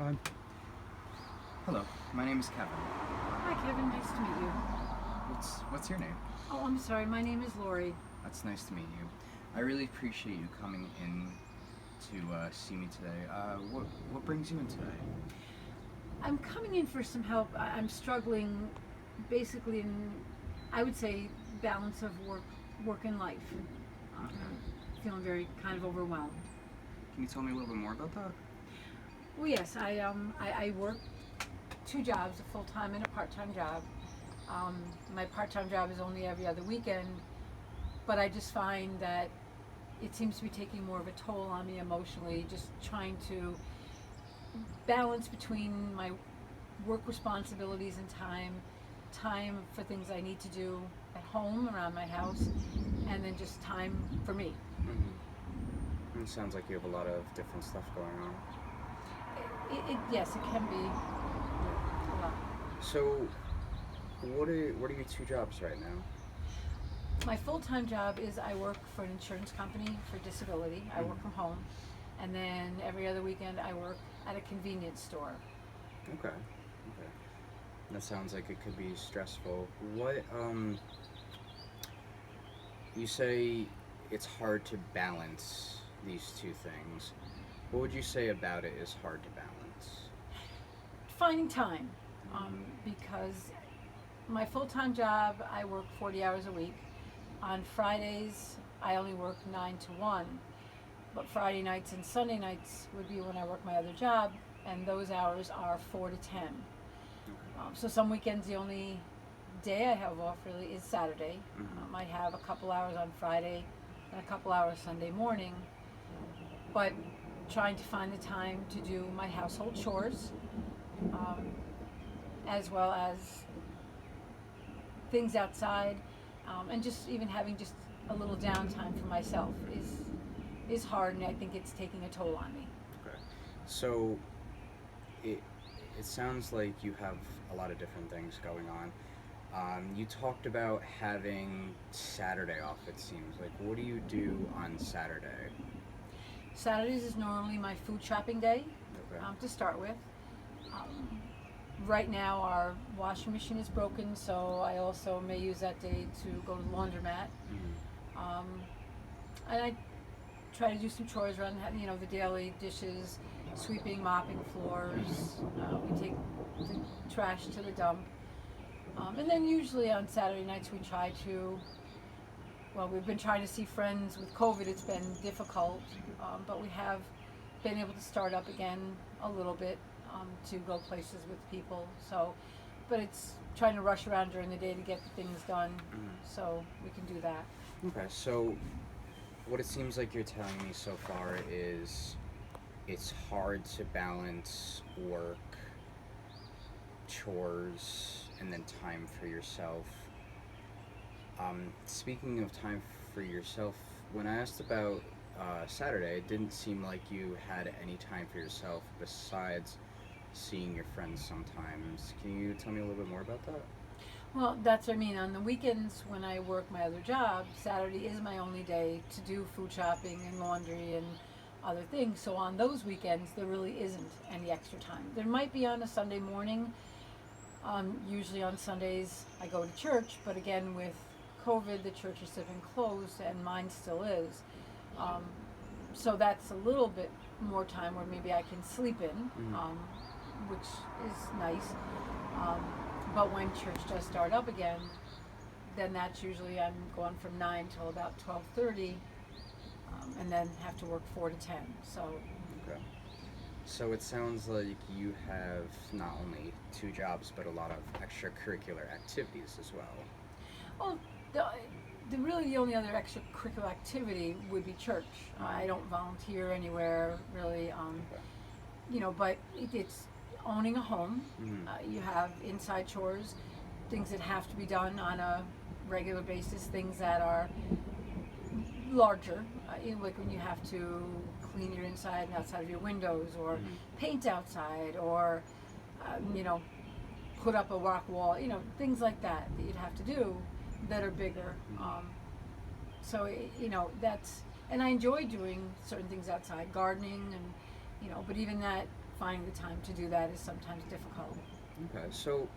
Um, Hello, my name is Kevin. Hi, Kevin. Nice to meet you. What's your name? Oh, I'm sorry. My name is Lori. That's nice to meet you. I really appreciate you coming in to see me today. What brings you in today? I'm coming in for some help. I'm struggling, basically, in I would say balance of work and life. Feeling very kind of overwhelmed. Can you tell me a little bit more about that? Well, yes, I work two jobs, a full time and a part time job. My part time job is only every other weekend, but I just find that it seems to be taking more of a toll on me emotionally. Just trying to balance between my work responsibilities and time for things I need to do at home around my house, and then just time for me. It sounds like you have a lot of different stuff going on. Yes, it can be a lot. So, what are your two jobs right now? My full-time job is I work for an insurance company for disability. I work from home, and then every other weekend I work at a convenience store. Okay. That sounds like it could be stressful. You say it's hard to balance these two things. What would you say about it is hard to balance? Finding time, because my full-time job I work 40 hours a week. On Fridays I only work 9 to 1, but Friday nights and Sunday nights would be when I work my other job, and those hours are 4 to 10. So some weekends the only day I have off really is Saturday. I have a couple hours on Friday and a couple hours Sunday morning, but trying to find the time to do my household chores, as well as things outside, and just even having just a little downtime for myself is hard, and I think it's taking a toll on me. Okay. So it sounds like you have a lot of different things going on. You talked about having Saturday off, it seems. Like, what do you do on Saturday? Saturdays is normally my food shopping day, Okay. to start with. Um, right now our washing machine is broken, so I also may use that day to go to the laundromat. Um, and I try to do some chores around, the daily dishes, sweeping, mopping floors. We take the trash to the dump. And then usually on Saturday nights we try to, well, we've been trying to see friends. With COVID it's been difficult, but we have been able to start up again a little bit, to go places with people. So, but it's trying to rush around during the day to get the things done, so we can do that. Okay, so what it seems like you're telling me so far is it's hard to balance work, chores, and then time for yourself. Speaking of time for yourself, when I asked about Saturday, it didn't seem like you had any time for yourself besides seeing your friends sometimes. Can you tell me a little bit more about that? Well, that's what I mean. On the weekends when I work my other job, Saturday is my only day to do food shopping and laundry and other things. So on those weekends, there really isn't any extra time. There might be on a Sunday morning. Usually on Sundays I go to church, but again with COVID, the churches have been closed, and mine still is. So that's a little bit more time where maybe I can sleep in, which is nice. But when church does start up again, then that's usually I'm going from 9 till about 12:30, and then have to work 4 to 10. So. Okay. So it sounds like you have not only two jobs, but a lot of extracurricular activities as well. Well, the only other extracurricular activity would be church. I don't volunteer anywhere really, but it's owning a home. You have inside chores, things that have to be done on a regular basis, things that are larger, like when you have to clean your inside and outside of your windows, or paint outside, or put up a rock wall, things like that you'd have to do that are bigger. So that's, and I enjoy doing certain things outside, gardening, and but even that finding the time to do that is sometimes difficult. Okay, so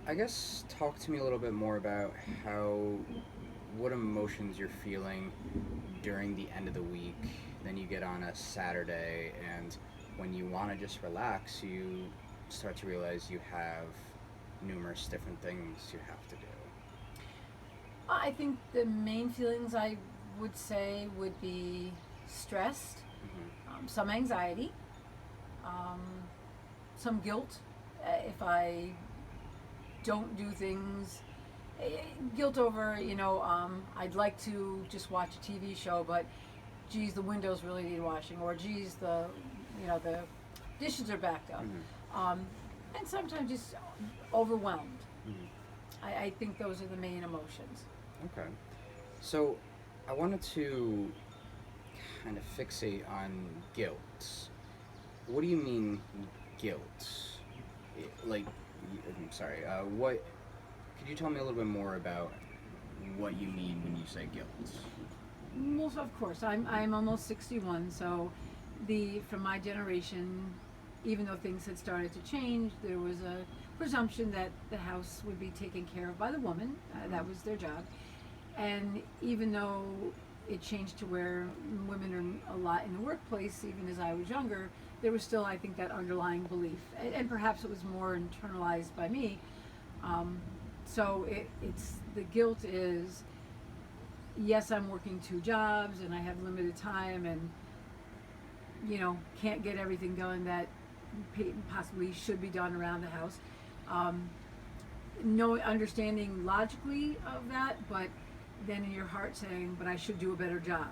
I guess talk to me a little bit more about how what emotions you're feeling during the end of the week. Then you get on a Saturday, and when you want to just relax, you start to realize you have numerous different things you have to do. I think the main feelings I would say would be stressed, some anxiety, um, some guilt if I don't do things. Guilt over, I'd like to just watch a TV show, but geez, the windows really need washing, or geez, the dishes are backed up, and sometimes just overwhelmed. I think those are the main emotions. Okay. So I wanted to kind of fixate on guilt. What do you mean guilt? Like, I'm sorry. What? Could you tell me a little bit more about what you mean when you say guilt? Well, of course, I'm almost 61, so from my generation, even though things had started to change, there was a presumption that the house would be taken care of by the woman. That was their job. And even though it changed to where women are a lot in the workplace, even as I was younger, there was still, I think, that underlying belief. And perhaps it was more internalized by me. So it's the guilt is, yes, I'm working 2 jobs and I have limited time and, can't get everything done that possibly should be done around the house. No understanding logically of that, but then in your heart saying, but I should do a better job.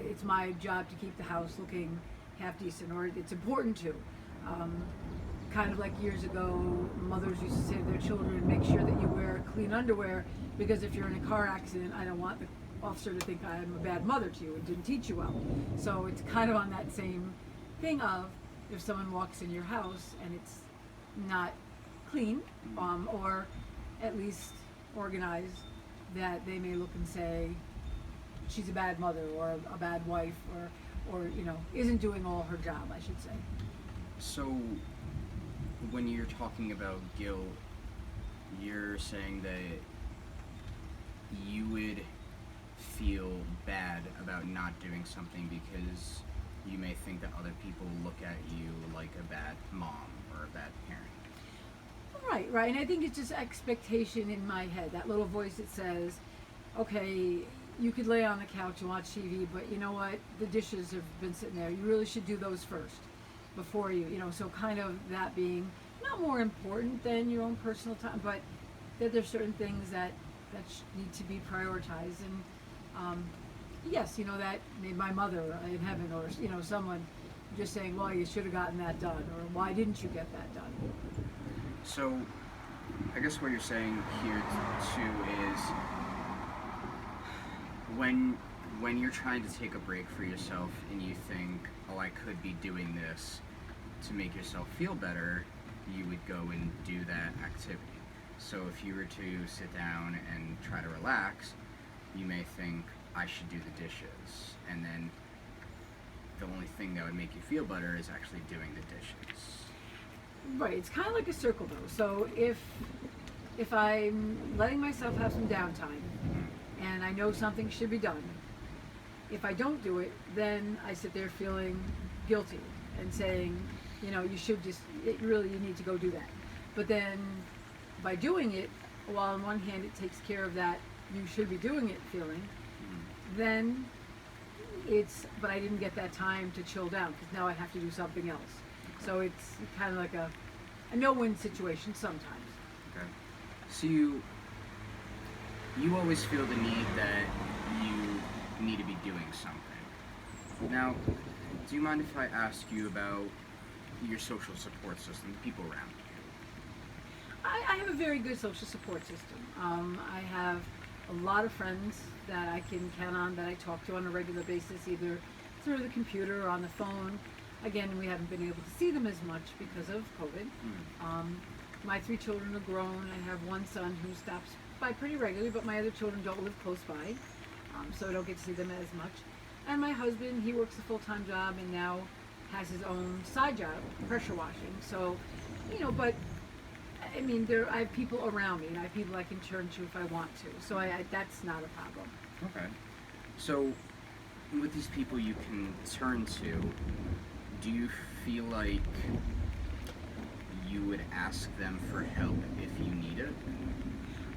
It's my job to keep the house looking half decent, or it's important to. Kind of like years ago, mothers used to say to their children, make sure that you wear clean underwear, because if you're in a car accident, I don't want the officer to think I'm a bad mother to you and didn't teach you well. So it's kind of on that same thing of, if someone walks in your house and it's not clean, or at least organized, that they may look and say, she's a bad mother or a bad wife, or isn't doing all her job, I should say. So when you're talking about guilt, you're saying that you would feel bad about not doing something because you may think that other people look at you like a bad mom or a bad parent. Right, and I think it's just expectation in my head, that little voice that says, okay, you could lay on the couch and watch TV, but you know what, the dishes have been sitting there, you really should do those first before so kind of that being not more important than your own personal time, but that there's certain things that need to be prioritized. And yes, that made my mother in heaven, or someone just saying, well, you should have gotten that done, or why didn't you get that done? So I guess what you're saying here too is when you're trying to take a break for yourself and you think, oh, I could be doing this to make yourself feel better, you would go and do that activity. So if you were to sit down and try to relax, you may think, I should do the dishes. And then the only thing that would make you feel better is actually doing the dishes. Right, it's kind of like a circle though. So if I'm letting myself have some downtime and I know something should be done, if I don't do it, then I sit there feeling guilty and saying, you should you need to go do that. But then by doing it, while on one hand it takes care of that you should be doing it feeling, then but I didn't get that time to chill down because now I have to do something else. So it's kind of like a no-win situation sometimes. Okay. So you always feel the need that you need to be doing something. Now, do you mind if I ask you about your social support system, the people around you? I have a very good social support system. I have a lot of friends that I can count on, that I talk to on a regular basis, either through the computer or on the phone. Again, we haven't been able to see them as much because of COVID. My 3 children are grown. I have one son who stops by pretty regularly, but my other children don't live close by, so I don't get to see them as much. And my husband, he works a full-time job, and now has his own side job, pressure washing. So, but I mean, I have people around me, and I have people I can turn to if I want to. So that's not a problem. Okay. So, with these people you can turn to, do you feel like you would ask them for help if you need it?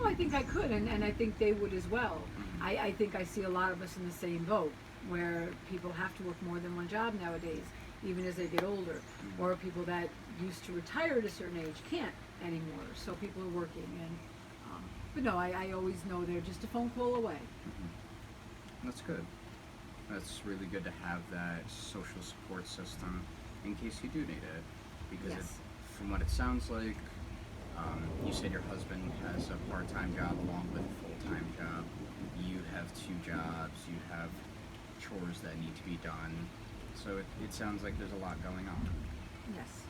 Oh, I think I could, and I think they would as well. Mhm. I think I see a lot of us in the same boat, where people have to work more than one job nowadays, even as they get older, Mhm. or people that used to retire at a certain age can't anymore. So people are working, and but no, I always know they're just a phone call away. Mhm. That's good. That's really good to have that social support system in case you do need it. Because Yes. from what it sounds like, you said your husband has a part-time job along with a full-time job. You have two jobs. You have chores that need to be done. So it sounds like there's a lot going on. Yes.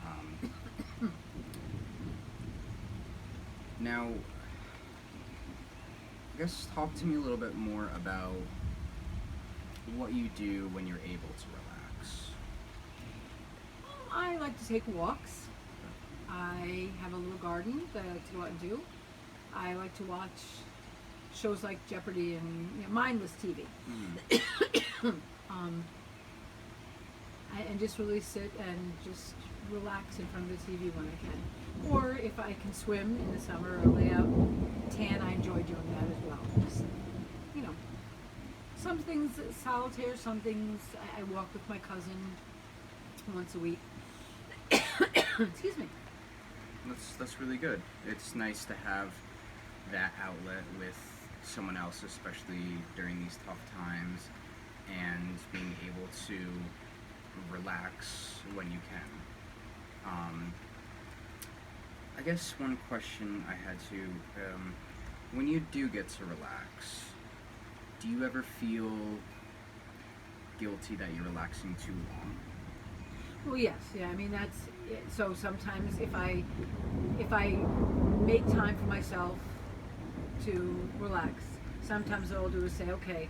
Now, I guess talk to me a little bit more about what you do when you're able to relax. I like to take walks. I have a little garden that I like to go out and do. I like to watch shows like Jeopardy and mindless TV. Mm. um, and just really sit and just relax in front of the TV when I can. Or if I can swim in the summer or lay out tan, I enjoy doing that as well. Just, you know, some things solitaire, some things I walk with my cousin once a week. Excuse me. That's really good. It's nice to have that outlet with someone else, especially during these tough times, and being able to relax when you can. I guess one question I had when you do get to relax, do you ever feel guilty that you're relaxing too long? Well, yes, yeah. I mean, that's it. So sometimes if I make time for myself to relax, sometimes what I'll do is say, okay,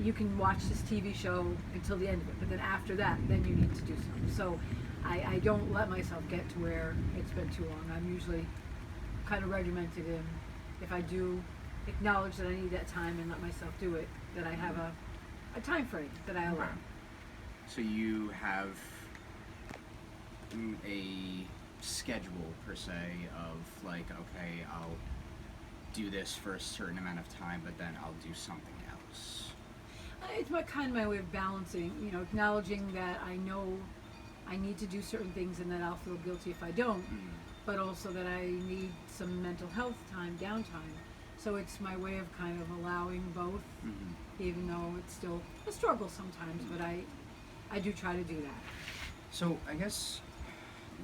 you can watch this TV show until the end of it, but then after that, then you need to do something. So I don't let myself get to where it's been too long. I'm usually kind of regimented in. If I do acknowledge that I need that time and let myself do it, that I have a time frame that I allow. Okay. So you have a schedule per se of like, okay, I'll do this for a certain amount of time, but then I'll do something else. It's my way of balancing, acknowledging that I know I need to do certain things and that I'll feel guilty if I don't, Mm. but also that I need some mental health time, downtime. So it's my way of kind of allowing both, Mhm. even though it's still a struggle sometimes, but I do try to do that. So I guess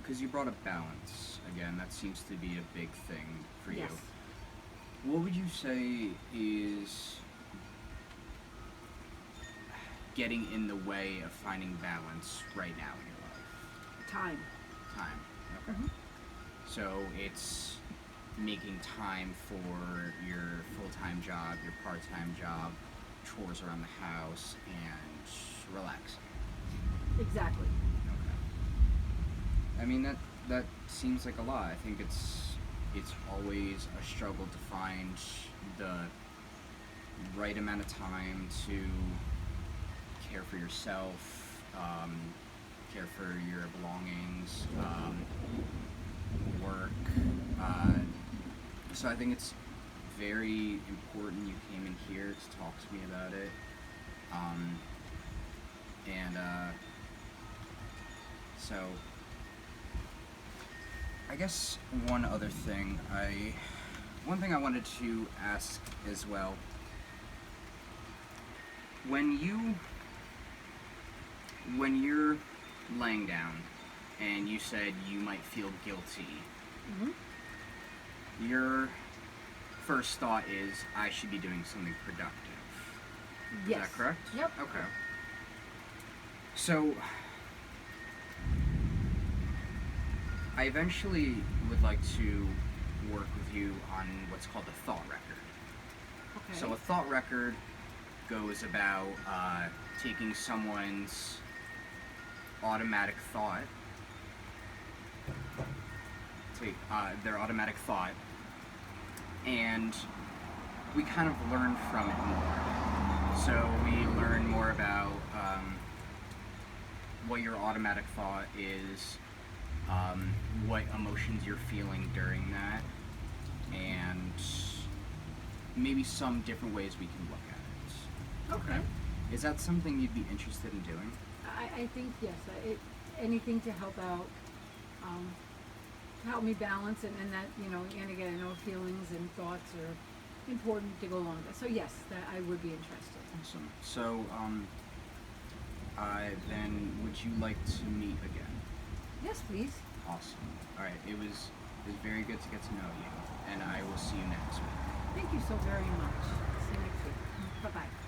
because you brought up balance again, that seems to be a big thing for you. Yes. What would you say is getting in the way of finding balance right now in your life? Time. Time. Okay. Mhm. So it's making time for your full-time job, your part-time job, chores around the house, and relaxing. Exactly. Okay. I mean that seems like a lot. I think it's always a struggle to find the right amount of time to care for yourself, care for your belongings, work. So I think it's very important you came in here to talk to me about it. Um, and so I guess one thing I wanted to ask as well. When you're laying down and you said you might feel guilty, Hmm. your first thought is I should be doing something productive. Is Yes. that correct? Yep. Okay. So I eventually would like to work with you on what's called a thought record. Okay. So a thought record goes about taking someone's automatic thought. Their automatic thought, and we kind of learn from it more. So we learn more about what your automatic thought is, what emotions you're feeling during that, and maybe some different ways we can look at it. Okay. Is that something you'd be interested in doing? I think yes. Anything to help out, to help me balance, and that and again, I know feelings and thoughts are important to go along with that. So yes, that I would be interested. Awesome. So, then would you like to meet again? Yes, please. Awesome. All right. It was very good to get to know you, and I will see you next week. Thank you so very much. See you next week. Bye bye.